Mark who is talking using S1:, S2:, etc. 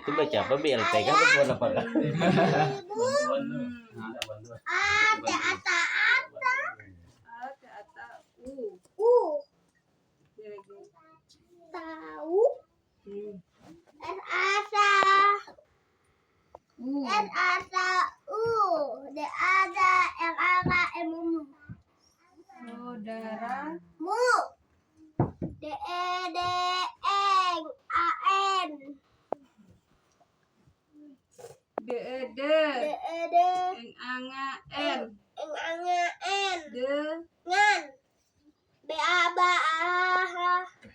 S1: itu baca apa BLTK betul apa kan?
S2: Tahu
S3: Saudara DED eng anga en de